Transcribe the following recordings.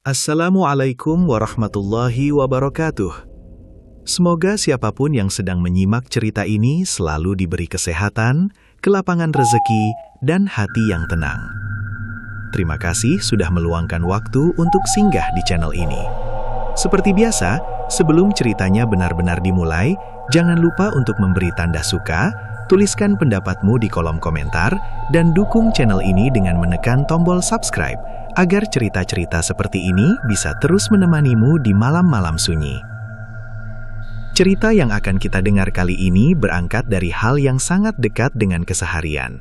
Assalamualaikum warahmatullahi wabarakatuh. Semoga siapapun yang sedang menyimak cerita ini selalu diberi kesehatan, kelapangan rezeki, dan hati yang tenang. Terima kasih sudah meluangkan waktu untuk singgah di channel ini. Seperti biasa, sebelum ceritanya benar-benar dimulai, jangan lupa untuk memberi tanda suka, tuliskan pendapatmu di kolom komentar, dan dukung channel ini dengan menekan tombol subscribe, agar cerita-cerita seperti ini bisa terus menemanimu di malam-malam sunyi. Cerita yang akan kita dengar kali ini berangkat dari hal yang sangat dekat dengan keseharian.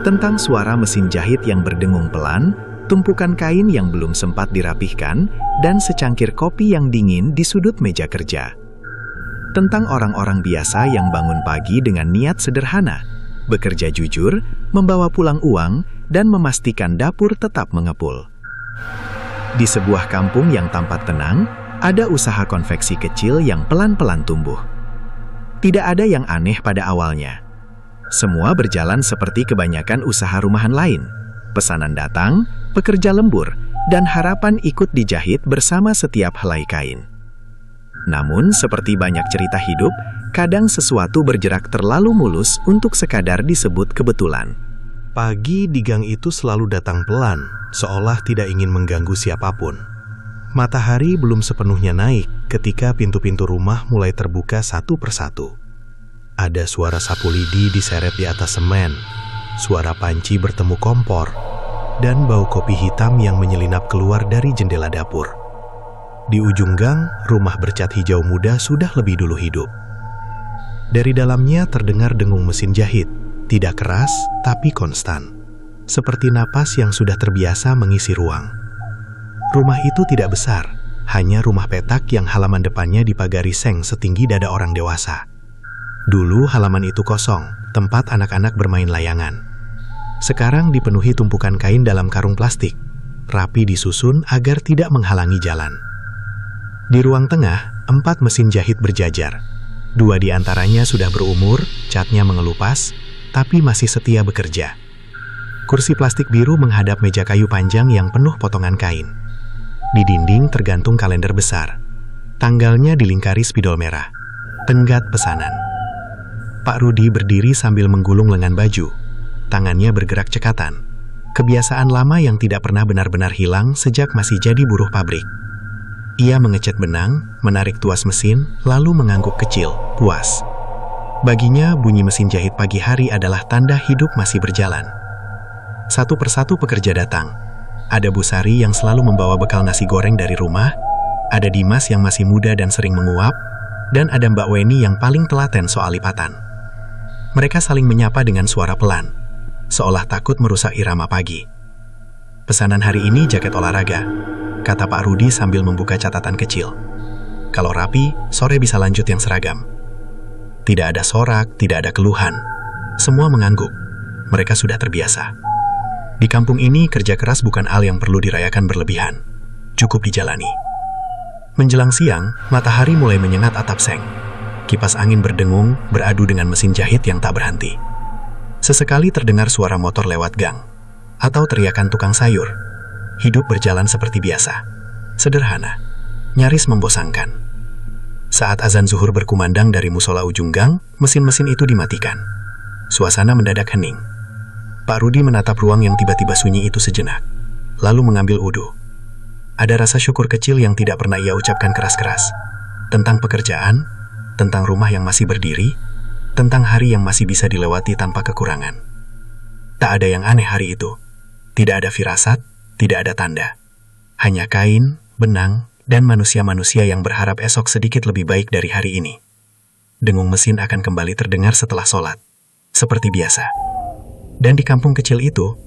Tentang suara mesin jahit yang berdengung pelan, tumpukan kain yang belum sempat dirapihkan, dan secangkir kopi yang dingin di sudut meja kerja. Tentang orang-orang biasa yang bangun pagi dengan niat sederhana, bekerja jujur, membawa pulang uang, dan memastikan dapur tetap mengepul. Di sebuah kampung yang tampak tenang, ada usaha konveksi kecil yang pelan-pelan tumbuh. Tidak ada yang aneh pada awalnya. Semua berjalan seperti kebanyakan usaha rumahan lain. Pesanan datang, pekerja lembur, dan harapan ikut dijahit bersama setiap helai kain. Namun, seperti banyak cerita hidup, kadang sesuatu bergerak terlalu mulus untuk sekadar disebut kebetulan. Pagi di gang itu selalu datang pelan, seolah tidak ingin mengganggu siapapun. Matahari belum sepenuhnya naik ketika pintu-pintu rumah mulai terbuka satu persatu. Ada suara sapu lidi diseret di atas semen, suara panci bertemu kompor, dan bau kopi hitam yang menyelinap keluar dari jendela dapur. Di ujung gang, rumah bercat hijau muda sudah lebih dulu hidup. Dari dalamnya terdengar dengung mesin jahit, tidak keras tapi konstan, seperti napas yang sudah terbiasa mengisi ruang. Rumah itu tidak besar, hanya rumah petak yang halaman depannya dipagari seng setinggi dada orang dewasa. Dulu halaman itu kosong, tempat anak-anak bermain layangan. Sekarang dipenuhi tumpukan kain dalam karung plastik, rapi disusun agar tidak menghalangi jalan. Di ruang tengah, 4 mesin jahit berjajar. 2 di antaranya sudah berumur, catnya mengelupas, tapi masih setia bekerja. Kursi plastik biru menghadap meja kayu panjang yang penuh potongan kain. Di dinding tergantung kalender besar. Tanggalnya dilingkari spidol merah. Tenggat pesanan. Pak Rudi berdiri sambil menggulung lengan baju. Tangannya bergerak cekatan. Kebiasaan lama yang tidak pernah benar-benar hilang sejak masih jadi buruh pabrik. Ia mengecat benang, menarik tuas mesin, lalu mengangguk kecil, puas. Baginya, bunyi mesin jahit pagi hari adalah tanda hidup masih berjalan. Satu persatu pekerja datang. Ada Bu Sari yang selalu membawa bekal nasi goreng dari rumah, ada Dimas yang masih muda dan sering menguap, dan ada Mbak Weni yang paling telaten soal lipatan. Mereka saling menyapa dengan suara pelan, seolah takut merusak irama pagi. Pesanan hari ini jaket olahraga, kata Pak Rudi sambil membuka catatan kecil. Kalau rapi, sore bisa lanjut yang seragam. Tidak ada sorak, tidak ada keluhan. Semua mengangguk. Mereka sudah terbiasa. Di kampung ini, kerja keras bukan hal yang perlu dirayakan berlebihan. Cukup dijalani. Menjelang siang, matahari mulai menyengat atap seng. Kipas angin berdengung, beradu dengan mesin jahit yang tak berhenti. Sesekali terdengar suara motor lewat gang, atau teriakan tukang sayur. Hidup berjalan seperti biasa. Sederhana, nyaris membosankan. Saat azan zuhur berkumandang dari musola ujung gang, mesin-mesin itu dimatikan. Suasana mendadak hening. Pak Rudi menatap ruang yang tiba-tiba sunyi itu sejenak, lalu mengambil wudhu. Ada rasa syukur kecil yang tidak pernah ia ucapkan keras-keras. Tentang pekerjaan, tentang rumah yang masih berdiri, tentang hari yang masih bisa dilewati tanpa kekurangan. Tak ada yang aneh hari itu. Tidak ada firasat, tidak ada tanda. Hanya kain, benang, dan manusia-manusia yang berharap esok sedikit lebih baik dari hari ini. Dengung mesin akan kembali terdengar setelah sholat, seperti biasa. Dan di kampung kecil itu,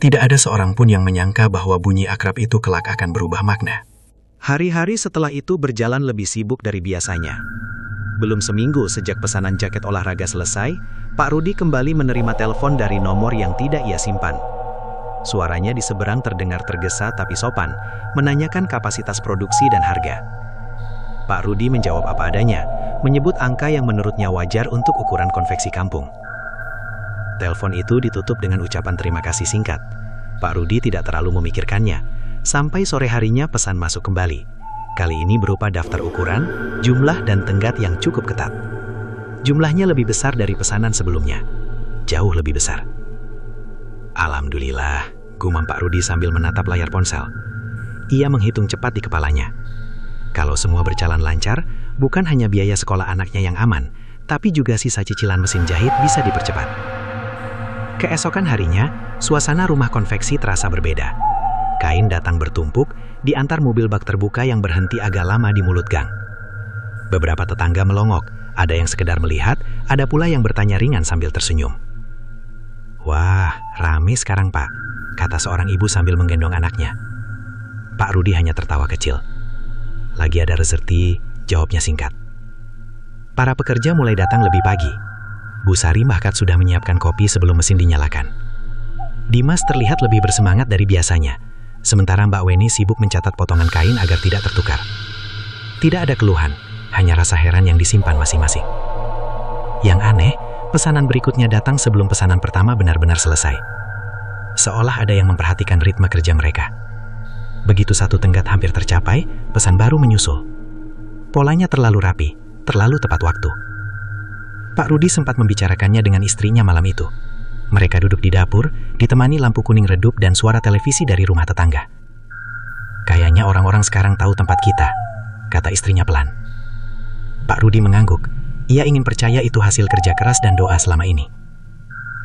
tidak ada seorang pun yang menyangka bahwa bunyi akrab itu kelak akan berubah makna. Hari-hari setelah itu berjalan lebih sibuk dari biasanya. Belum seminggu sejak pesanan jaket olahraga selesai, Pak Rudi kembali menerima telepon dari nomor yang tidak ia simpan. Suaranya di seberang terdengar tergesa tapi sopan, menanyakan kapasitas produksi dan harga. Pak Rudi menjawab apa adanya, menyebut angka yang menurutnya wajar untuk ukuran konveksi kampung. Telepon itu ditutup dengan ucapan terima kasih singkat. Pak Rudi tidak terlalu memikirkannya. sampai sore harinya pesan masuk kembali. Kali ini berupa daftar ukuran, jumlah dan tenggat yang cukup ketat. Jumlahnya lebih besar dari pesanan sebelumnya. Jauh lebih besar. Alhamdulillah, gumam Pak Rudi sambil menatap layar ponsel. Ia menghitung cepat di kepalanya. Kalau semua berjalan lancar, bukan hanya biaya sekolah anaknya yang aman, tapi juga sisa cicilan mesin jahit bisa dipercepat. Keesokan harinya, suasana rumah konveksi terasa berbeda. Kain datang bertumpuk, diantar mobil bak terbuka yang berhenti agak lama di mulut gang. Beberapa tetangga melongok, ada yang sekedar melihat, ada pula yang bertanya ringan sambil tersenyum. "Wah, rame sekarang Pak," kata seorang ibu sambil menggendong anaknya. Pak Rudi hanya tertawa kecil. "Lagi ada rezeki," jawabnya singkat. Para pekerja mulai datang lebih pagi. Bu Sari bahkan sudah menyiapkan kopi sebelum mesin dinyalakan. Dimas terlihat lebih bersemangat dari biasanya, sementara Mbak Weni sibuk mencatat potongan kain agar tidak tertukar. Tidak ada keluhan, hanya rasa heran yang disimpan masing-masing. Yang aneh, pesanan berikutnya datang sebelum pesanan pertama benar-benar selesai. Seolah ada yang memperhatikan ritme kerja mereka. Begitu satu tenggat hampir tercapai, pesan baru menyusul. Polanya terlalu rapi, terlalu tepat waktu. Pak Rudi sempat membicarakannya dengan istrinya malam itu. Mereka duduk di dapur, ditemani lampu kuning redup dan suara televisi dari rumah tetangga. "Kayaknya orang-orang sekarang tahu tempat kita," kata istrinya pelan. Pak Rudi mengangguk. Ia ingin percaya itu hasil kerja keras dan doa selama ini.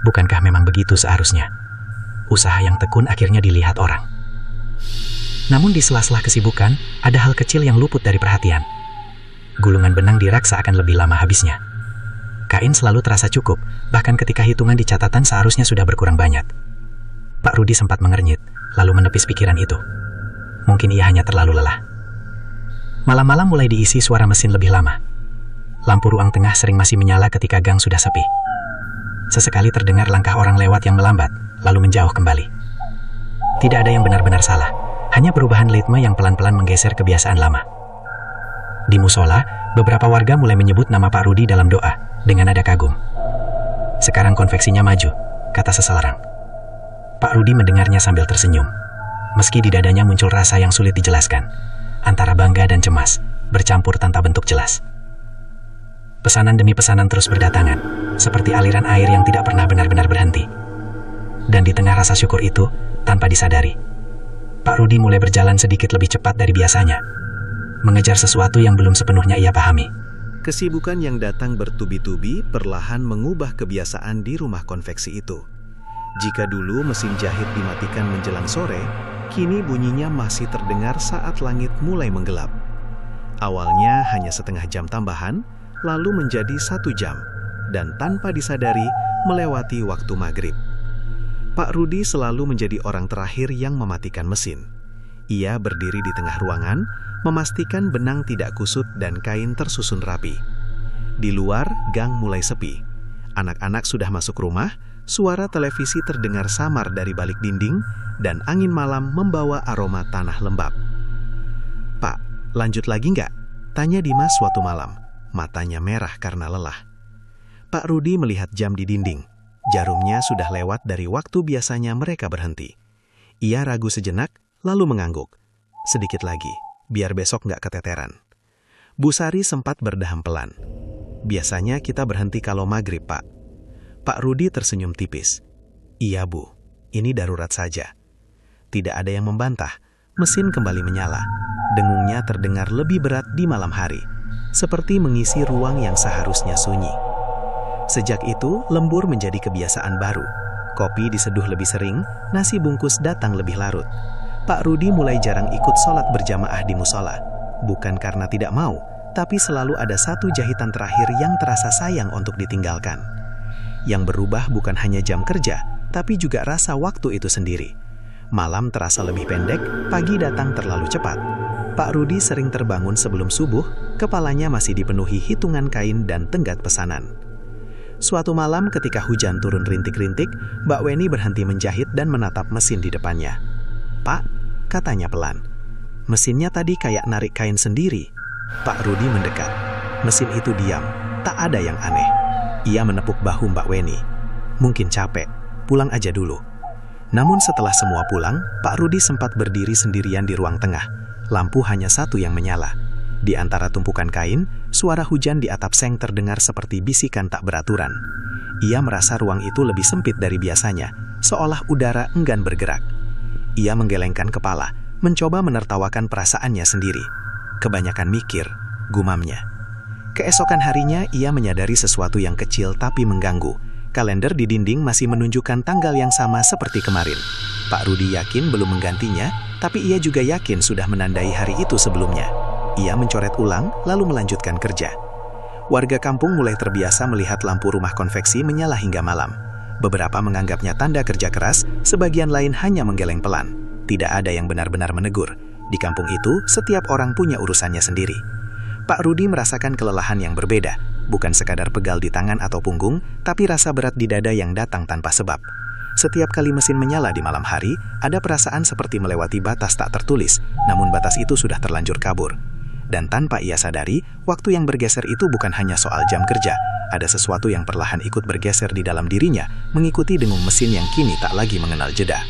Bukankah memang begitu seharusnya? Usaha yang tekun akhirnya dilihat orang. Namun di sela-sela kesibukan, ada hal kecil yang luput dari perhatian. Gulungan benang di rak seakan lebih lama habisnya. Kain selalu terasa cukup, bahkan ketika hitungan di catatan seharusnya sudah berkurang banyak. Pak Rudi sempat mengernyit, lalu menepis pikiran itu. Mungkin ia hanya terlalu lelah. Malam-malam mulai diisi suara mesin lebih lama. Lampu ruang tengah sering masih menyala ketika gang sudah sepi. Sesekali terdengar langkah orang lewat yang melambat, lalu menjauh kembali. Tidak ada yang benar-benar salah, hanya perubahan ritme yang pelan-pelan menggeser kebiasaan lama. Di musola, beberapa warga mulai menyebut nama Pak Rudi dalam doa, dengan nada kagum. "Sekarang konveksinya maju," kata seseorang. Pak Rudi mendengarnya sambil tersenyum. Meski di dadanya muncul rasa yang sulit dijelaskan, antara bangga dan cemas, bercampur tanpa bentuk jelas. Pesanan demi pesanan terus berdatangan, seperti aliran air yang tidak pernah benar-benar berhenti. Dan di tengah rasa syukur itu, tanpa disadari, Pak Rudi mulai berjalan sedikit lebih cepat dari biasanya, mengejar sesuatu yang belum sepenuhnya ia pahami. Kesibukan yang datang bertubi-tubi perlahan mengubah kebiasaan di rumah konveksi itu. Jika dulu mesin jahit dimatikan menjelang sore, kini bunyinya masih terdengar saat langit mulai menggelap. Awalnya hanya setengah jam tambahan, lalu menjadi 1 jam, dan tanpa disadari melewati waktu maghrib. Pak Rudi selalu menjadi orang terakhir yang mematikan mesin. Ia berdiri di tengah ruangan, memastikan benang tidak kusut dan kain tersusun rapi. Di luar, gang mulai sepi. Anak-anak sudah masuk rumah, suara televisi terdengar samar dari balik dinding, dan angin malam membawa aroma tanah lembab. "Pak, lanjut lagi nggak?" tanya Dimas suatu malam. Matanya merah karena lelah. Pak Rudi melihat jam di dinding. Jarumnya sudah lewat dari waktu biasanya mereka berhenti. Ia ragu sejenak, lalu mengangguk. "Sedikit lagi, biar besok nggak keteteran." Bu Sari sempat berdaham pelan. "Biasanya kita berhenti kalau maghrib, Pak." Pak Rudi tersenyum tipis. "Iya, Bu, ini darurat saja." Tidak ada yang membantah. Mesin kembali menyala. Dengungnya terdengar lebih berat di malam hari, seperti mengisi ruang yang seharusnya sunyi. Sejak itu, lembur menjadi kebiasaan baru. Kopi diseduh lebih sering, nasi bungkus datang lebih larut. Pak Rudi mulai jarang ikut sholat berjamaah di musola. Bukan karena tidak mau, tapi selalu ada satu jahitan terakhir yang terasa sayang untuk ditinggalkan. Yang berubah bukan hanya jam kerja, tapi juga rasa waktu itu sendiri. Malam terasa lebih pendek, pagi datang terlalu cepat. Pak Rudi sering terbangun sebelum subuh, kepalanya masih dipenuhi hitungan kain dan tenggat pesanan. Suatu malam ketika hujan turun rintik-rintik, Mbak Weni berhenti menjahit dan menatap mesin di depannya. "Pak," katanya pelan. "Mesinnya tadi kayak narik kain sendiri." Pak Rudi mendekat. Mesin itu diam, tak ada yang aneh. Ia menepuk bahu Mbak Weni. "Mungkin capek, pulang aja dulu." Namun setelah semua pulang, Pak Rudi sempat berdiri sendirian di ruang tengah. Lampu hanya satu yang menyala. Di antara tumpukan kain, suara hujan di atap seng terdengar seperti bisikan tak beraturan. Ia merasa ruang itu lebih sempit dari biasanya, seolah udara enggan bergerak. Ia menggelengkan kepala, mencoba menertawakan perasaannya sendiri. Kebanyakan mikir, gumamnya. Keesokan harinya, ia menyadari sesuatu yang kecil tapi mengganggu. Kalender di dinding masih menunjukkan tanggal yang sama seperti kemarin. Pak Rudi yakin belum menggantinya, tapi ia juga yakin sudah menandai hari itu sebelumnya. Ia mencoret ulang, lalu melanjutkan kerja. Warga kampung mulai terbiasa melihat lampu rumah konveksi menyala hingga malam. Beberapa menganggapnya tanda kerja keras, sebagian lain hanya menggeleng pelan. Tidak ada yang benar-benar menegur. Di kampung itu, setiap orang punya urusannya sendiri. Pak Rudi merasakan kelelahan yang berbeda. Bukan sekadar pegal di tangan atau punggung, tapi rasa berat di dada yang datang tanpa sebab. Setiap kali mesin menyala di malam hari, ada perasaan seperti melewati batas tak tertulis, namun batas itu sudah terlanjur kabur. Dan tanpa ia sadari, waktu yang bergeser itu bukan hanya soal jam kerja. Ada sesuatu yang perlahan ikut bergeser di dalam dirinya, mengikuti dengung mesin yang kini tak lagi mengenal jeda.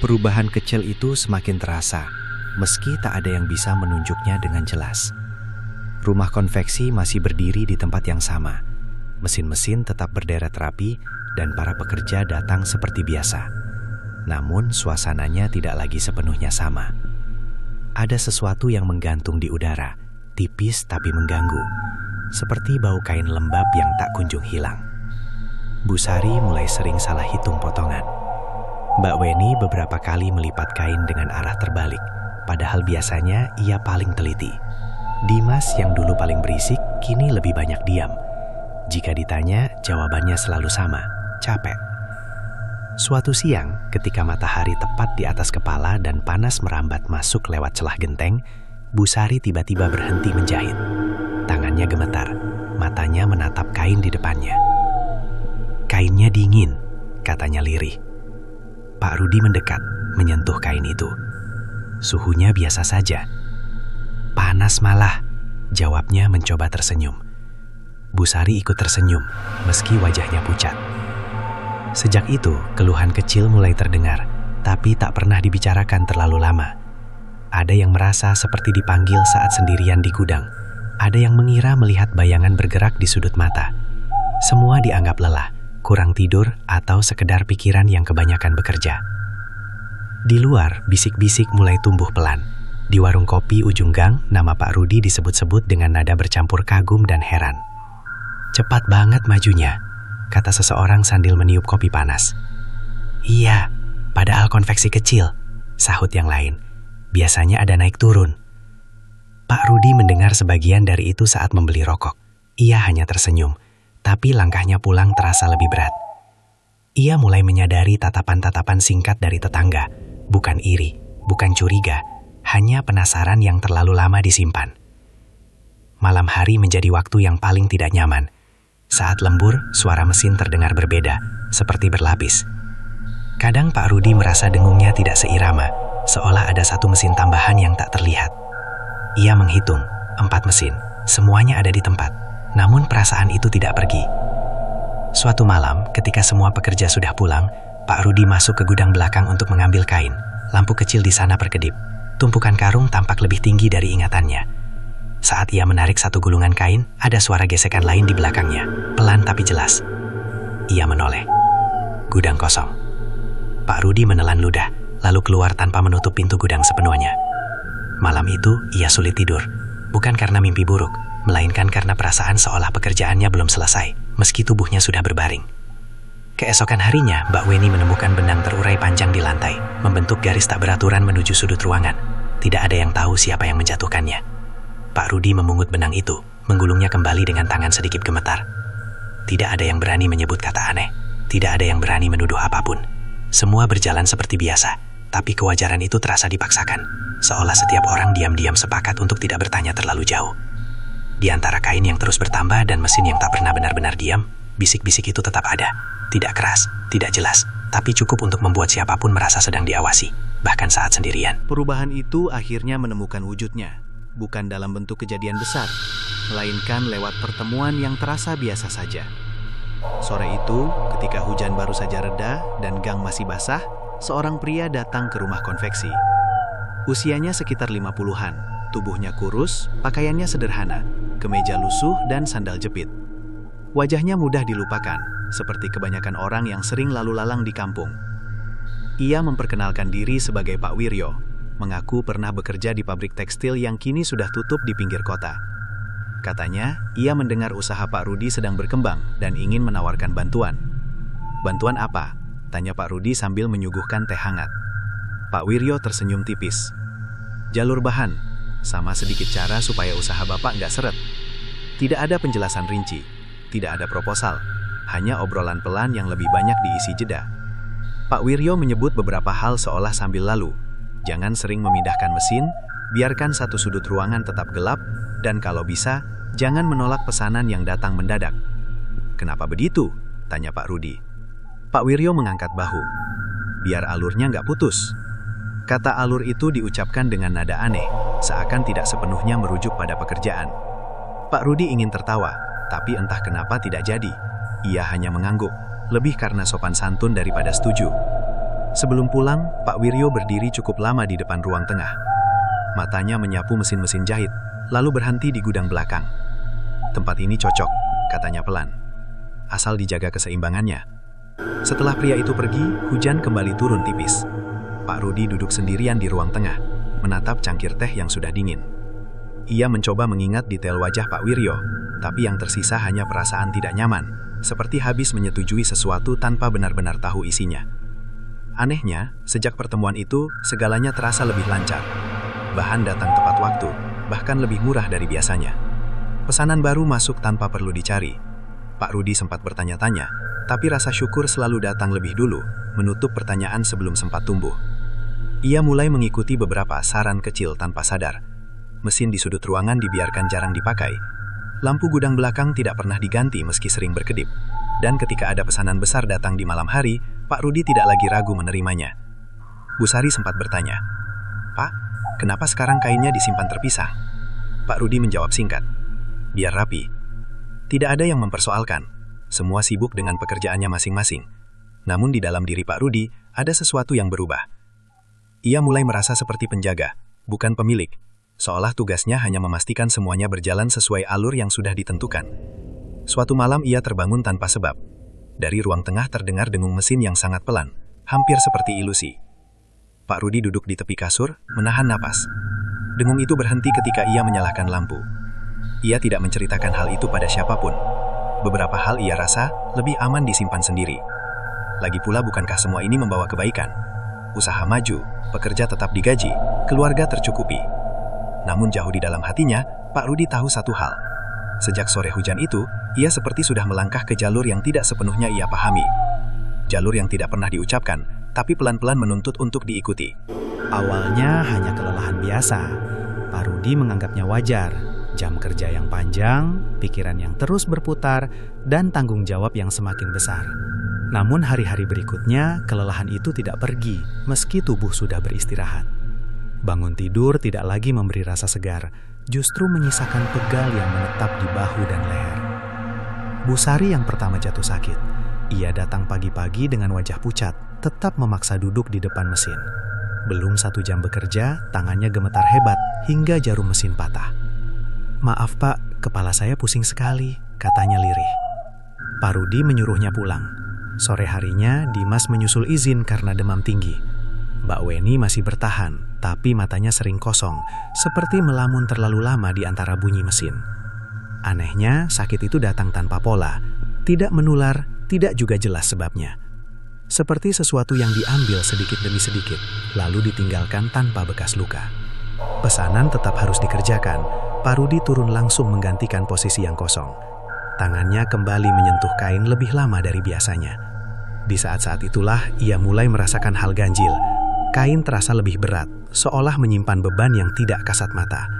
Perubahan kecil itu semakin terasa, meski tak ada yang bisa menunjuknya dengan jelas. Rumah konveksi masih berdiri di tempat yang sama. Mesin-mesin tetap berderet rapi dan para pekerja datang seperti biasa. Namun suasananya tidak lagi sepenuhnya sama. Ada sesuatu yang menggantung di udara, tipis tapi mengganggu. Seperti bau kain lembab yang tak kunjung hilang. Bu Sari mulai sering salah hitung potongan. Mbak Weni beberapa kali melipat kain dengan arah terbalik, padahal biasanya ia paling teliti. Dimas yang dulu paling berisik, kini lebih banyak diam. Jika ditanya, jawabannya selalu sama, capek. Suatu siang, ketika matahari tepat di atas kepala dan panas merambat masuk lewat celah genteng, Bu Sari tiba-tiba berhenti menjahit. Tangannya gemetar, matanya menatap kain di depannya. Kainnya dingin, katanya lirih. Pak Rudi mendekat, menyentuh kain itu. Suhunya biasa saja. Panas malah, jawabnya mencoba tersenyum. Bu Sari ikut tersenyum, meski wajahnya pucat. Sejak itu, keluhan kecil mulai terdengar, tapi tak pernah dibicarakan terlalu lama. Ada yang merasa seperti dipanggil saat sendirian di gudang. Ada yang mengira melihat bayangan bergerak di sudut mata. Semua dianggap lelah, kurang tidur, atau sekedar pikiran yang kebanyakan bekerja. Di luar, bisik-bisik mulai tumbuh pelan. Di warung kopi ujung gang, nama Pak Rudi disebut-sebut dengan nada bercampur kagum dan heran. Cepat banget majunya, kata seseorang sambil meniup kopi panas. Iya, padahal konveksi kecil, sahut yang lain. Biasanya ada naik turun. Pak Rudi mendengar sebagian dari itu saat membeli rokok. Ia hanya tersenyum, tapi langkahnya pulang terasa lebih berat. Ia mulai menyadari tatapan-tatapan singkat dari tetangga. Bukan iri, bukan curiga, hanya penasaran yang terlalu lama disimpan. Malam hari menjadi waktu yang paling tidak nyaman. Saat lembur, suara mesin terdengar berbeda, seperti berlapis. Kadang Pak Rudi merasa dengungnya tidak seirama, seolah ada satu mesin tambahan yang tak terlihat. Ia menghitung, 4 mesin, semuanya ada di tempat, namun perasaan itu tidak pergi. Suatu malam, ketika semua pekerja sudah pulang, Pak Rudi masuk ke gudang belakang untuk mengambil kain. Lampu kecil di sana berkedip. Tumpukan karung tampak lebih tinggi dari ingatannya. Saat ia menarik satu gulungan kain, ada suara gesekan lain di belakangnya, pelan tapi jelas. Ia menoleh. Gudang kosong. Pak Rudi menelan ludah, lalu keluar tanpa menutup pintu gudang sepenuhnya. Malam itu, ia sulit tidur. Bukan karena mimpi buruk, melainkan karena perasaan seolah pekerjaannya belum selesai, meski tubuhnya sudah berbaring. Keesokan harinya, Mbak Weni menemukan benang terurai panjang di lantai, membentuk garis tak beraturan menuju sudut ruangan. Tidak ada yang tahu siapa yang menjatuhkannya. Pak Rudi memungut benang itu, menggulungnya kembali dengan tangan sedikit gemetar. Tidak ada yang berani menyebut kata aneh. Tidak ada yang berani menuduh apapun. Semua berjalan seperti biasa, tapi kewajaran itu terasa dipaksakan, seolah setiap orang diam-diam sepakat untuk tidak bertanya terlalu jauh. Di antara kain yang terus bertambah dan mesin yang tak pernah benar-benar diam, bisik-bisik itu tetap ada. Tidak keras, tidak jelas, tapi cukup untuk membuat siapapun merasa sedang diawasi, bahkan saat sendirian. Perubahan itu akhirnya menemukan wujudnya, bukan dalam bentuk kejadian besar, melainkan lewat pertemuan yang terasa biasa saja. Sore itu, ketika hujan baru saja reda dan gang masih basah, seorang pria datang ke rumah konveksi. Usianya sekitar 50-an, tubuhnya kurus, pakaiannya sederhana, kemeja lusuh dan sandal jepit. Wajahnya mudah dilupakan, seperti kebanyakan orang yang sering lalu lalang di kampung. Ia memperkenalkan diri sebagai Pak Wiryo, mengaku pernah bekerja di pabrik tekstil yang kini sudah tutup di pinggir kota. Katanya, ia mendengar usaha Pak Rudi sedang berkembang dan ingin menawarkan bantuan. Bantuan apa? Tanya Pak Rudi sambil menyuguhkan teh hangat. Pak Wiryo tersenyum tipis. Jalur bahan, sama sedikit cara supaya usaha Bapak nggak seret. Tidak ada penjelasan rinci, tidak ada proposal, hanya obrolan pelan yang lebih banyak diisi jeda. Pak Wiryo menyebut beberapa hal seolah sambil lalu. Jangan sering memindahkan mesin, biarkan satu sudut ruangan tetap gelap, dan kalau bisa, jangan menolak pesanan yang datang mendadak. Kenapa begitu? Tanya Pak Rudi. Pak Wiryo mengangkat bahu. Biar alurnya nggak putus. Kata alur itu diucapkan dengan nada aneh, seakan tidak sepenuhnya merujuk pada pekerjaan. Pak Rudi ingin tertawa, tapi entah kenapa tidak jadi. Ia hanya mengangguk, lebih karena sopan santun daripada setuju. Sebelum pulang, Pak Wiryo berdiri cukup lama di depan ruang tengah. Matanya menyapu mesin-mesin jahit, lalu berhenti di gudang belakang. Tempat ini cocok, katanya pelan. Asal dijaga keseimbangannya. Setelah pria itu pergi, hujan kembali turun tipis. Pak Rudi duduk sendirian di ruang tengah, menatap cangkir teh yang sudah dingin. Ia mencoba mengingat detail wajah Pak Wiryo, tapi yang tersisa hanya perasaan tidak nyaman, seperti habis menyetujui sesuatu tanpa benar-benar tahu isinya. Anehnya, sejak pertemuan itu, segalanya terasa lebih lancar. Bahan datang tepat waktu, bahkan lebih murah dari biasanya. Pesanan baru masuk tanpa perlu dicari. Pak Rudi sempat bertanya-tanya, tapi rasa syukur selalu datang lebih dulu, menutup pertanyaan sebelum sempat tumbuh. Ia mulai mengikuti beberapa saran kecil tanpa sadar. Mesin di sudut ruangan dibiarkan jarang dipakai. Lampu gudang belakang tidak pernah diganti meski sering berkedip. Dan ketika ada pesanan besar datang di malam hari, Pak Rudi tidak lagi ragu menerimanya. Bu Sari sempat bertanya, "Pak, kenapa sekarang kainnya disimpan terpisah?" Pak Rudi menjawab singkat, "Biar rapi." Tidak ada yang mempersoalkan. Semua sibuk dengan pekerjaannya masing-masing. Namun di dalam diri Pak Rudi, ada sesuatu yang berubah. Ia mulai merasa seperti penjaga, bukan pemilik. Seolah tugasnya hanya memastikan semuanya berjalan sesuai alur yang sudah ditentukan. Suatu malam ia terbangun tanpa sebab. Dari ruang tengah terdengar dengung mesin yang sangat pelan, hampir seperti ilusi. Pak Rudi duduk di tepi kasur, menahan napas. Dengung itu berhenti ketika ia menyalakan lampu. Ia tidak menceritakan hal itu pada siapapun. Beberapa hal ia rasa lebih aman disimpan sendiri. Lagi pula bukankah semua ini membawa kebaikan? Usaha maju, pekerja tetap digaji, keluarga tercukupi. Namun jauh di dalam hatinya, Pak Rudi tahu satu hal. Sejak sore hujan itu, ia seperti sudah melangkah ke jalur yang tidak sepenuhnya ia pahami. Jalur yang tidak pernah diucapkan, tapi pelan-pelan menuntut untuk diikuti. Awalnya hanya kelelahan biasa. Pak Rudi menganggapnya wajar. Jam kerja yang panjang, pikiran yang terus berputar, dan tanggung jawab yang semakin besar. Namun hari-hari berikutnya, kelelahan itu tidak pergi, meski tubuh sudah beristirahat. Bangun tidur tidak lagi memberi rasa segar, justru menyisakan pegal yang menetap di bahu dan leher. Bu Sari yang pertama jatuh sakit. Ia datang pagi-pagi dengan wajah pucat, tetap memaksa duduk di depan mesin. Belum 1 jam bekerja, tangannya gemetar hebat hingga jarum mesin patah. "Maaf Pak, kepala saya pusing sekali," katanya lirih. Pak Rudi menyuruhnya pulang. Sore harinya, Dimas menyusul izin karena demam tinggi. Mbak Weni masih bertahan, tapi matanya sering kosong, seperti melamun terlalu lama di antara bunyi mesin. Anehnya, sakit itu datang tanpa pola, tidak menular, tidak juga jelas sebabnya. Seperti sesuatu yang diambil sedikit demi sedikit, lalu ditinggalkan tanpa bekas luka. Pesanan tetap harus dikerjakan. Pak Rudi turun langsung menggantikan posisi yang kosong. Tangannya kembali menyentuh kain lebih lama dari biasanya. Di saat-saat itulah ia mulai merasakan hal ganjil. Kain terasa lebih berat, seolah menyimpan beban yang tidak kasat mata.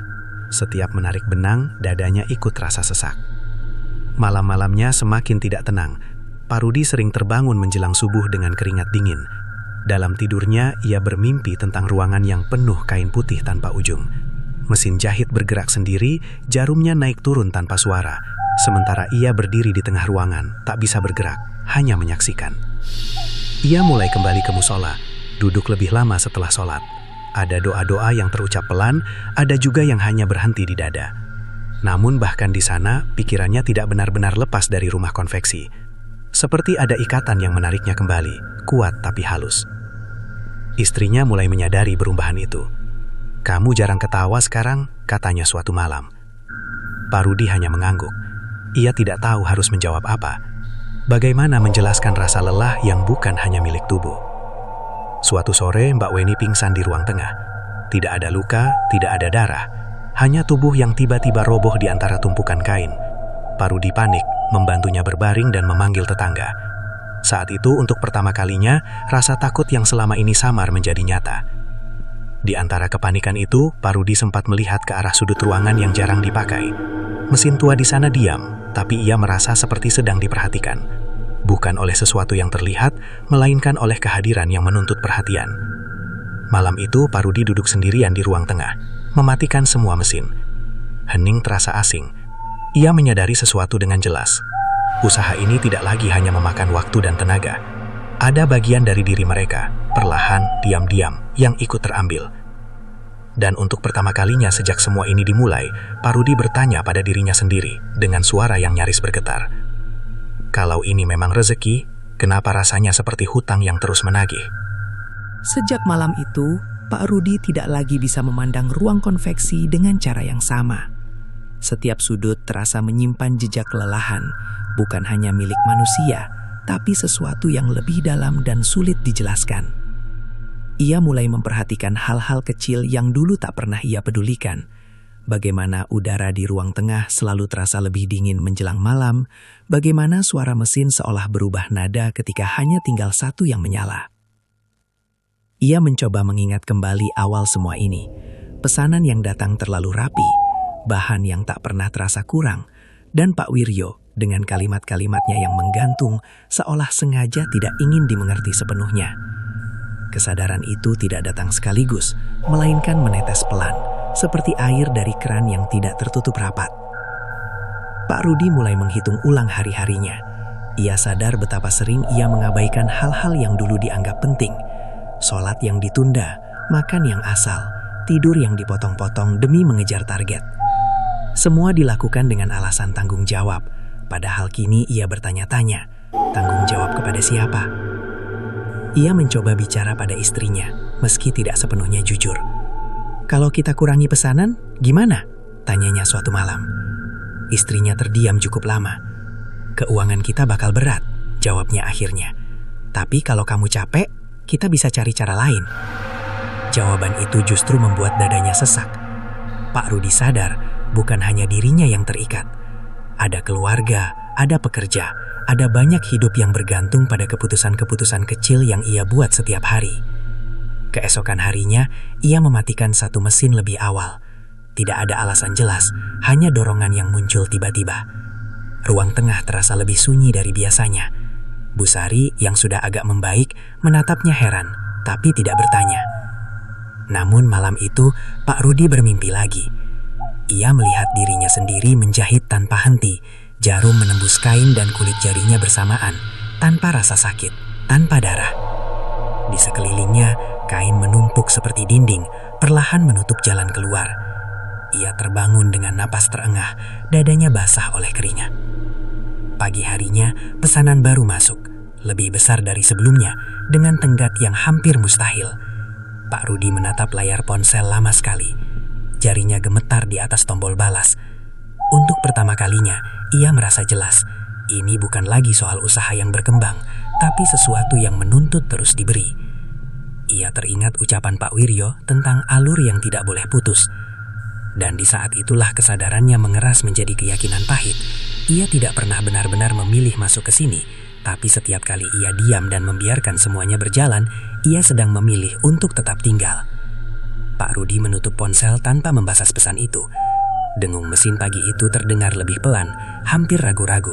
Setiap menarik benang, dadanya ikut rasa sesak. Malam-malamnya semakin tidak tenang. Pak Rudi sering terbangun menjelang subuh dengan keringat dingin. Dalam tidurnya, ia bermimpi tentang ruangan yang penuh kain putih tanpa ujung. Mesin jahit bergerak sendiri, jarumnya naik turun tanpa suara. Sementara ia berdiri di tengah ruangan, tak bisa bergerak, hanya menyaksikan. Ia mulai kembali ke musola. duduk lebih lama setelah sholat. Ada doa-doa yang terucap pelan, ada juga yang hanya berhenti di dada. Namun bahkan di sana, pikirannya tidak benar-benar lepas dari rumah konveksi. Seperti ada ikatan yang menariknya kembali, kuat tapi halus. Istrinya mulai menyadari perubahan itu. "Kamu jarang ketawa sekarang," katanya suatu malam. Pak Rudi hanya mengangguk. Ia tidak tahu harus menjawab apa. Bagaimana menjelaskan rasa lelah yang bukan hanya milik tubuh. Suatu sore, Mbak Weni pingsan di ruang tengah. Tidak ada luka, tidak ada darah. Hanya tubuh yang tiba-tiba roboh di antara tumpukan kain. Pak Rudi panik, membantunya berbaring dan memanggil tetangga. Saat itu, untuk pertama kalinya, rasa takut yang selama ini samar menjadi nyata. Di antara kepanikan itu, Pak Rudi sempat melihat ke arah sudut ruangan yang jarang dipakai. Mesin tua di sana diam, tapi ia merasa seperti sedang diperhatikan. Bukan oleh sesuatu yang terlihat, melainkan oleh kehadiran yang menuntut perhatian. Malam itu, Pak Rudi duduk sendirian di ruang tengah, mematikan semua mesin. Hening terasa asing. Ia menyadari sesuatu dengan jelas. Usaha ini tidak lagi hanya memakan waktu dan tenaga. Ada bagian dari diri mereka, perlahan, diam-diam, yang ikut terambil. Dan untuk pertama kalinya sejak semua ini dimulai, Pak Rudi bertanya pada dirinya sendiri dengan suara yang nyaris bergetar. Kalau ini memang rezeki, kenapa rasanya seperti hutang yang terus menagih? Sejak malam itu, Pak Rudi tidak lagi bisa memandang ruang konveksi dengan cara yang sama. Setiap sudut terasa menyimpan jejak kelelahan, bukan hanya milik manusia, tapi sesuatu yang lebih dalam dan sulit dijelaskan. Ia mulai memperhatikan hal-hal kecil yang dulu tak pernah ia pedulikan. Bagaimana udara di ruang tengah selalu terasa lebih dingin menjelang malam, bagaimana suara mesin seolah berubah nada ketika hanya tinggal satu yang menyala. Ia mencoba mengingat kembali awal semua ini. Pesanan yang datang terlalu rapi, bahan yang tak pernah terasa kurang, dan Pak Wiryo dengan kalimat-kalimatnya yang menggantung seolah sengaja tidak ingin dimengerti sepenuhnya. Kesadaran itu tidak datang sekaligus, melainkan menetes pelan, seperti air dari keran yang tidak tertutup rapat. Pak Rudi mulai menghitung ulang hari-harinya. Ia sadar betapa sering ia mengabaikan hal-hal yang dulu dianggap penting. Sholat yang ditunda, makan yang asal, tidur yang dipotong-potong demi mengejar target. Semua dilakukan dengan alasan tanggung jawab, padahal kini ia bertanya-tanya, tanggung jawab kepada siapa? Ia mencoba bicara pada istrinya, meski tidak sepenuhnya jujur. "Kalau kita kurangi pesanan, gimana?" tanyanya suatu malam. Istrinya terdiam cukup lama. "Keuangan kita bakal berat," jawabnya akhirnya. "Tapi kalau kamu capek, kita bisa cari cara lain." Jawaban itu justru membuat dadanya sesak. Pak Rudi sadar, bukan hanya dirinya yang terikat. Ada keluarga, ada pekerja, ada banyak hidup yang bergantung pada keputusan-keputusan kecil yang ia buat setiap hari. Keesokan harinya, ia mematikan satu mesin lebih awal. Tidak ada alasan jelas, hanya dorongan yang muncul tiba-tiba. Ruang tengah terasa lebih sunyi dari biasanya. Bu Sari yang sudah agak membaik menatapnya heran, tapi tidak bertanya. Namun malam itu, Pak Rudi bermimpi lagi. Ia melihat dirinya sendiri menjahit tanpa henti, jarum menembus kain dan kulit jarinya bersamaan, tanpa rasa sakit, tanpa darah. Di sekelilingnya, kain menumpuk seperti dinding, perlahan menutup jalan keluar. Ia terbangun dengan napas terengah, dadanya basah oleh keringat. Pagi harinya, pesanan baru masuk, lebih besar dari sebelumnya, dengan tenggat yang hampir mustahil. Pak Rudi menatap layar ponsel lama sekali. Jarinya gemetar di atas tombol balas. Untuk pertama kalinya, ia merasa jelas, ini bukan lagi soal usaha yang berkembang, tapi sesuatu yang menuntut terus diberi. Ia teringat ucapan Pak Wiryo tentang alur yang tidak boleh putus. Dan di saat itulah kesadarannya mengeras menjadi keyakinan pahit. Ia tidak pernah benar-benar memilih masuk ke sini, tapi setiap kali ia diam dan membiarkan semuanya berjalan, ia sedang memilih untuk tetap tinggal. Pak Rudi menutup ponsel tanpa membalas pesan itu. Dengung mesin pagi itu terdengar lebih pelan, hampir ragu-ragu.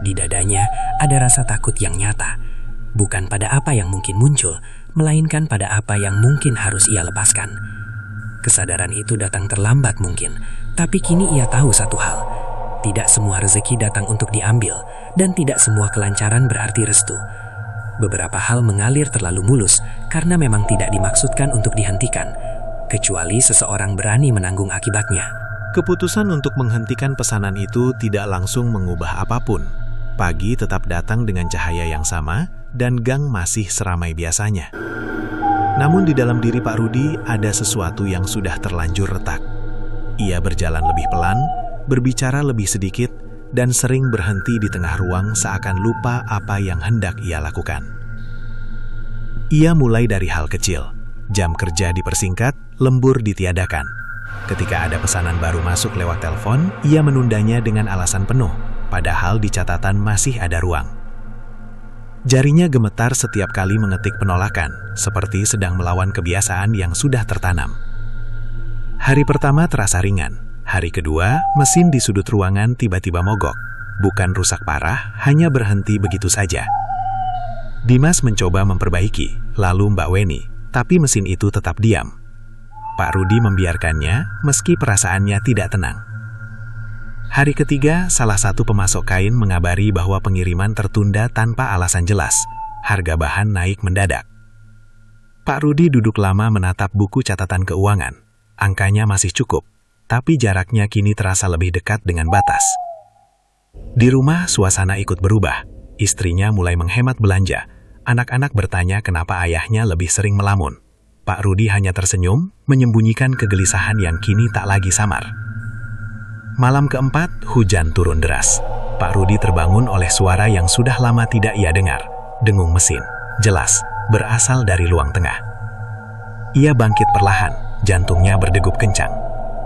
Di dadanya ada rasa takut yang nyata, bukan pada apa yang mungkin muncul, melainkan pada apa yang mungkin harus ia lepaskan. Kesadaran itu datang terlambat mungkin, tapi kini ia tahu satu hal. Tidak semua rezeki datang untuk diambil, dan tidak semua kelancaran berarti restu. Beberapa hal mengalir terlalu mulus karena memang tidak dimaksudkan untuk dihentikan, kecuali seseorang berani menanggung akibatnya. Keputusan untuk menghentikan pesanan itu tidak langsung mengubah apapun. Pagi tetap datang dengan cahaya yang sama dan gang masih seramai biasanya. Namun di dalam diri Pak Rudi ada sesuatu yang sudah terlanjur retak. Ia berjalan lebih pelan, berbicara lebih sedikit, dan sering berhenti di tengah ruang seakan lupa apa yang hendak ia lakukan. Ia mulai dari hal kecil. Jam kerja dipersingkat, lembur ditiadakan. Ketika ada pesanan baru masuk lewat telepon, ia menundanya dengan alasan penuh, padahal di catatan masih ada ruang. Jarinya gemetar setiap kali mengetik penolakan, seperti sedang melawan kebiasaan yang sudah tertanam. Hari pertama terasa ringan. Hari kedua, mesin di sudut ruangan tiba-tiba mogok. Bukan rusak parah, hanya berhenti begitu saja. Dimas mencoba memperbaiki, lalu Mbak Weni, tapi mesin itu tetap diam. Pak Rudi membiarkannya, meski perasaannya tidak tenang. Hari ketiga, salah satu pemasok kain mengabari bahwa pengiriman tertunda tanpa alasan jelas. Harga bahan naik mendadak. Pak Rudi duduk lama menatap buku catatan keuangan. Angkanya masih cukup, tapi jaraknya kini terasa lebih dekat dengan batas. Di rumah, suasana ikut berubah. Istrinya mulai menghemat belanja. Anak-anak bertanya kenapa ayahnya lebih sering melamun. Pak Rudi hanya tersenyum, menyembunyikan kegelisahan yang kini tak lagi samar. Malam keempat, hujan turun deras. Pak Rudi terbangun oleh suara yang sudah lama tidak ia dengar. Dengung mesin, jelas, berasal dari ruang tengah. Ia bangkit perlahan, jantungnya berdegup kencang.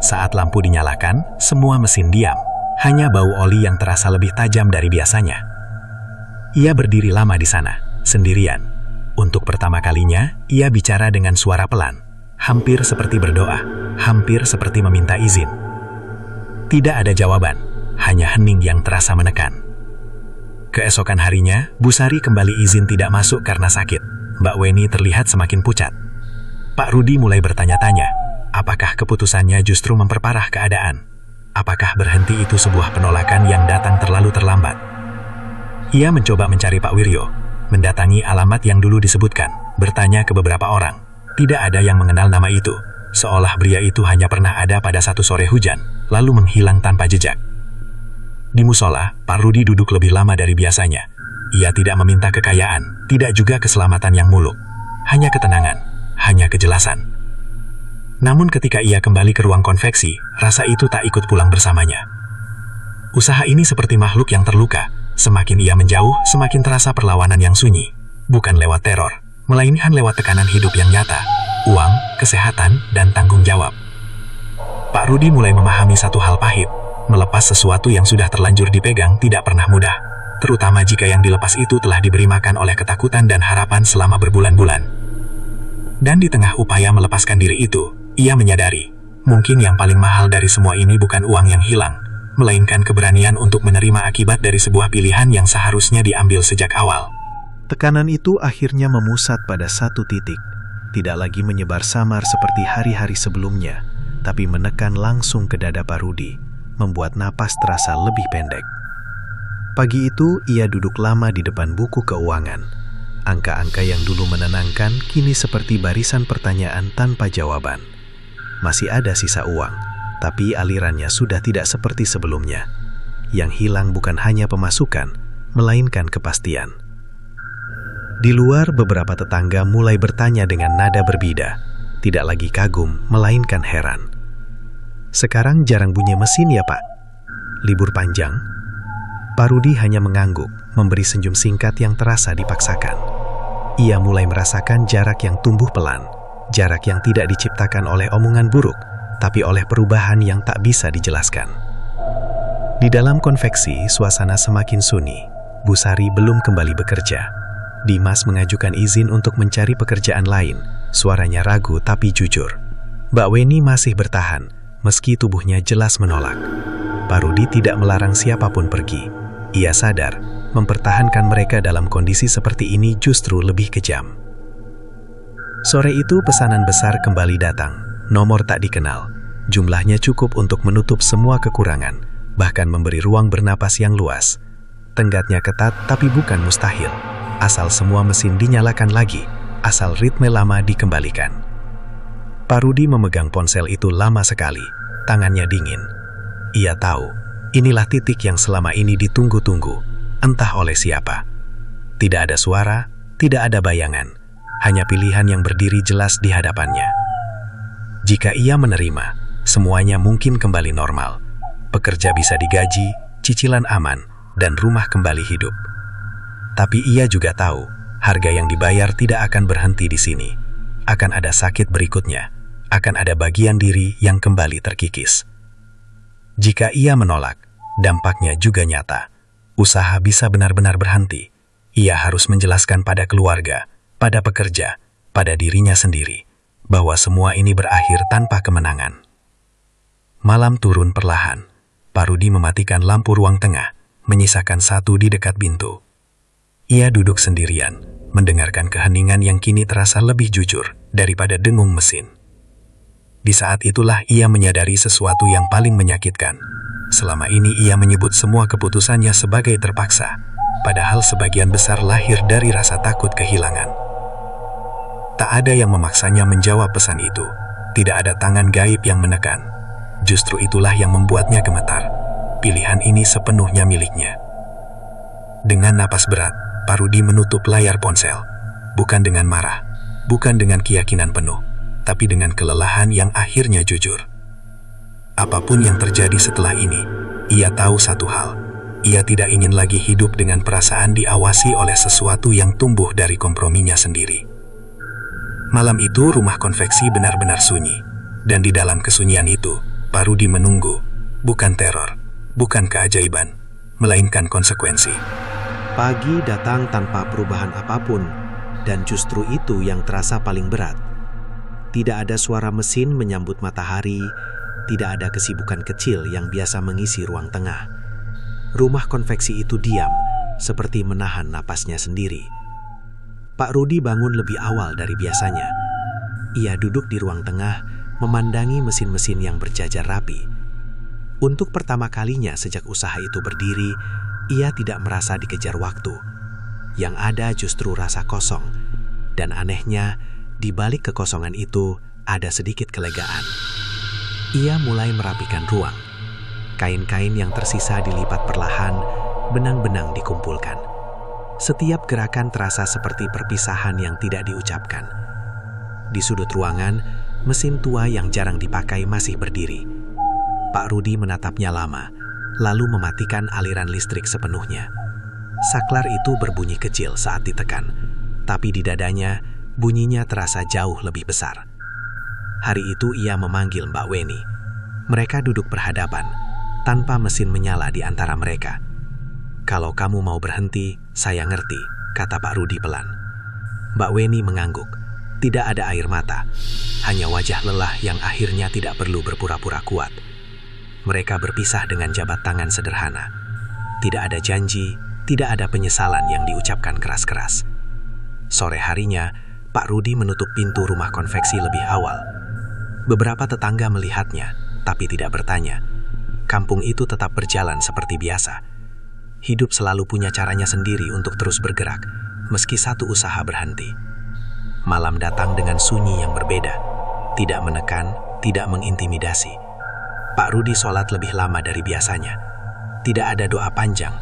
Saat lampu dinyalakan, semua mesin diam. Hanya bau oli yang terasa lebih tajam dari biasanya. Ia berdiri lama di sana, sendirian. Untuk pertama kalinya, ia bicara dengan suara pelan. Hampir seperti berdoa, hampir seperti meminta izin. Tidak ada jawaban, hanya hening yang terasa menekan. Keesokan harinya, Bu Sari kembali izin tidak masuk karena sakit. Mbak Weni terlihat semakin pucat. Pak Rudi mulai bertanya-tanya, apakah keputusannya justru memperparah keadaan? Apakah berhenti itu sebuah penolakan yang datang terlalu terlambat? Ia mencoba mencari Pak Wiryo, mendatangi alamat yang dulu disebutkan, bertanya ke beberapa orang. Tidak ada yang mengenal nama itu, seolah pria itu hanya pernah ada pada satu sore hujan, lalu menghilang tanpa jejak. Di musola, Pak Rudi duduk lebih lama dari biasanya. Ia tidak meminta kekayaan, tidak juga keselamatan yang muluk. Hanya ketenangan, hanya kejelasan. Namun ketika ia kembali ke ruang konveksi, rasa itu tak ikut pulang bersamanya. Usaha ini seperti makhluk yang terluka. Semakin ia menjauh, semakin terasa perlawanan yang sunyi. Bukan lewat teror, melainkan lewat tekanan hidup yang nyata. Uang, kesehatan, dan tanggung jawab. Pak Rudi mulai memahami satu hal pahit. Melepas sesuatu yang sudah terlanjur dipegang tidak pernah mudah. Terutama jika yang dilepas itu telah diberi makan oleh ketakutan dan harapan selama berbulan-bulan. Dan di tengah upaya melepaskan diri itu, ia menyadari, mungkin yang paling mahal dari semua ini bukan uang yang hilang, melainkan keberanian untuk menerima akibat dari sebuah pilihan yang seharusnya diambil sejak awal. Tekanan itu akhirnya memusat pada satu titik, tidak lagi menyebar samar seperti hari-hari sebelumnya, tapi menekan langsung ke dada Pak Rudi, membuat napas terasa lebih pendek. Pagi itu, ia duduk lama di depan buku keuangan. Angka-angka yang dulu menenangkan kini seperti barisan pertanyaan tanpa jawaban. Masih ada sisa uang, tapi alirannya sudah tidak seperti sebelumnya. Yang hilang bukan hanya pemasukan, melainkan kepastian. Di luar, beberapa tetangga mulai bertanya dengan nada berbeda. Tidak lagi kagum, melainkan heran. Sekarang jarang bunyi mesin ya, Pak? Libur panjang? Pak Rudi hanya mengangguk, memberi senyum singkat yang terasa dipaksakan. Ia mulai merasakan jarak yang tumbuh pelan. Jarak yang tidak diciptakan oleh omongan buruk, tapi oleh perubahan yang tak bisa dijelaskan. Di dalam konveksi, suasana semakin sunyi. Bu Sari belum kembali bekerja. Dimas mengajukan izin untuk mencari pekerjaan lain. Suaranya ragu tapi jujur. Mbak Weni masih bertahan, meski tubuhnya jelas menolak. Pak Rudi tidak melarang siapapun pergi. Ia sadar, mempertahankan mereka dalam kondisi seperti ini justru lebih kejam. Sore itu pesanan besar kembali datang, nomor tak dikenal. Jumlahnya cukup untuk menutup semua kekurangan, bahkan memberi ruang bernapas yang luas. Tenggatnya ketat tapi bukan mustahil. asal semua mesin dinyalakan lagi, asal ritme lama dikembalikan. Pak Rudi memegang ponsel itu lama sekali, tangannya dingin. Ia tahu, inilah titik yang selama ini ditunggu-tunggu, entah oleh siapa. Tidak ada suara, tidak ada bayangan, hanya pilihan yang berdiri jelas di hadapannya. Jika ia menerima, semuanya mungkin kembali normal. Pekerja bisa digaji, cicilan aman, dan rumah kembali hidup. Tapi ia juga tahu, harga yang dibayar tidak akan berhenti di sini. Akan ada sakit berikutnya, akan ada bagian diri yang kembali terkikis. Jika ia menolak, dampaknya juga nyata. Usaha bisa benar-benar berhenti. Ia harus menjelaskan pada keluarga, pada pekerja, pada dirinya sendiri, bahwa semua ini berakhir tanpa kemenangan. Malam turun perlahan. Pak Rudi mematikan lampu ruang tengah, menyisakan satu di dekat pintu. Ia duduk sendirian, mendengarkan keheningan yang kini terasa lebih jujur daripada dengung mesin. Di saat itulah ia menyadari sesuatu yang paling menyakitkan. Selama ini ia menyebut semua keputusannya sebagai terpaksa, padahal sebagian besar lahir dari rasa takut kehilangan. Tak ada yang memaksanya menjawab pesan itu. Tidak ada tangan gaib yang menekan. Justru itulah yang membuatnya gemetar. Pilihan ini sepenuhnya miliknya. Dengan napas berat, Pak Rudi menutup layar ponsel. Bukan dengan marah, bukan dengan keyakinan penuh, tapi dengan kelelahan yang akhirnya jujur. Apapun yang terjadi setelah ini, ia tahu satu hal. Ia tidak ingin lagi hidup dengan perasaan diawasi oleh sesuatu yang tumbuh dari komprominya sendiri. Malam itu rumah konveksi benar-benar sunyi. Dan di dalam kesunyian itu, Pak Rudi menunggu, bukan teror, bukan keajaiban, melainkan konsekuensi. Pagi datang tanpa perubahan apapun, dan justru itu yang terasa paling berat. Tidak ada suara mesin menyambut matahari, tidak ada kesibukan kecil yang biasa mengisi ruang tengah. Rumah konveksi itu diam, seperti menahan napasnya sendiri. Pak Rudi bangun lebih awal dari biasanya. Ia duduk di ruang tengah, memandangi mesin-mesin yang berjajar rapi. Untuk pertama kalinya sejak usaha itu berdiri, ia tidak merasa dikejar waktu. Yang ada justru rasa kosong. Dan anehnya, di balik kekosongan itu ada sedikit kelegaan. Ia mulai merapikan ruang. Kain-kain yang tersisa dilipat perlahan, benang-benang dikumpulkan. Setiap gerakan terasa seperti perpisahan yang tidak diucapkan. Di sudut ruangan, mesin tua yang jarang dipakai masih berdiri. Pak Rudi menatapnya lama, lalu mematikan aliran listrik sepenuhnya. Saklar itu berbunyi kecil saat ditekan, tapi di dadanya bunyinya terasa jauh lebih besar. Hari itu ia memanggil Mbak Weni. Mereka duduk berhadapan, tanpa mesin menyala di antara mereka. "Kalau kamu mau berhenti, saya ngerti," kata Pak Rudi pelan. Mbak Weni mengangguk. Tidak ada air mata, hanya wajah lelah yang akhirnya tidak perlu berpura-pura kuat. Mereka berpisah dengan jabat tangan sederhana. Tidak ada janji, tidak ada penyesalan yang diucapkan keras-keras. Sore harinya, Pak Rudi menutup pintu rumah konveksi lebih awal. Beberapa tetangga melihatnya, tapi tidak bertanya. Kampung itu tetap berjalan seperti biasa. Hidup selalu punya caranya sendiri untuk terus bergerak, meski satu usaha berhenti. Malam datang dengan sunyi yang berbeda, tidak menekan, tidak mengintimidasi. Pak Rudi sholat lebih lama dari biasanya. Tidak ada doa panjang,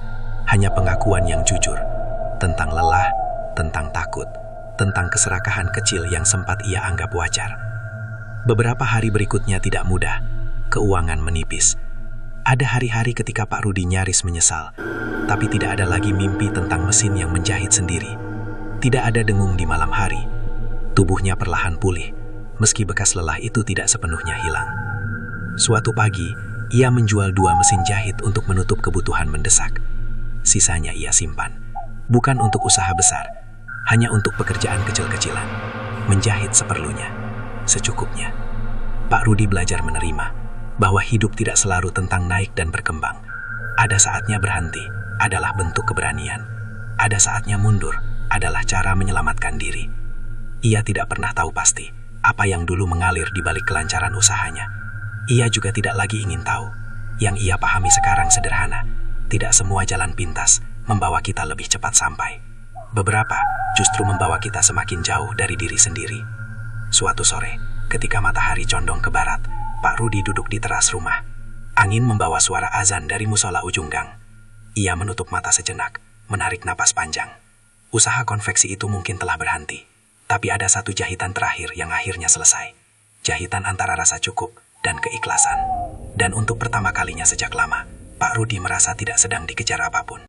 hanya pengakuan yang jujur, tentang lelah, tentang takut, tentang keserakahan kecil yang sempat ia anggap wajar. Beberapa hari berikutnya tidak mudah, keuangan menipis. Ada hari-hari ketika Pak Rudi nyaris menyesal, tapi tidak ada lagi mimpi tentang mesin yang menjahit sendiri. Tidak ada dengung di malam hari. Tubuhnya perlahan pulih, meski bekas lelah itu tidak sepenuhnya hilang. Suatu pagi, ia menjual 2 mesin jahit untuk menutup kebutuhan mendesak. Sisanya ia simpan, bukan untuk usaha besar, hanya untuk pekerjaan kecil-kecilan. Menjahit seperlunya, secukupnya. Pak Rudi belajar menerima bahwa hidup tidak selalu tentang naik dan berkembang. Ada saatnya berhenti, adalah bentuk keberanian. Ada saatnya mundur, adalah cara menyelamatkan diri. Ia tidak pernah tahu pasti apa yang dulu mengalir di balik kelancaran usahanya. Ia juga tidak lagi ingin tahu. Yang ia pahami sekarang sederhana. Tidak semua jalan pintas membawa kita lebih cepat sampai. Beberapa justru membawa kita semakin jauh dari diri sendiri. Suatu sore, ketika matahari condong ke barat, Pak Rudi duduk di teras rumah. Angin membawa suara azan dari musola ujung gang. Ia menutup mata sejenak, menarik napas panjang. Usaha konveksi itu mungkin telah berhenti, tapi ada satu jahitan terakhir yang akhirnya selesai. Jahitan antara rasa cukup dan keikhlasan. Dan untuk pertama kalinya sejak lama, Pak Rudi merasa tidak sedang dikejar apapun.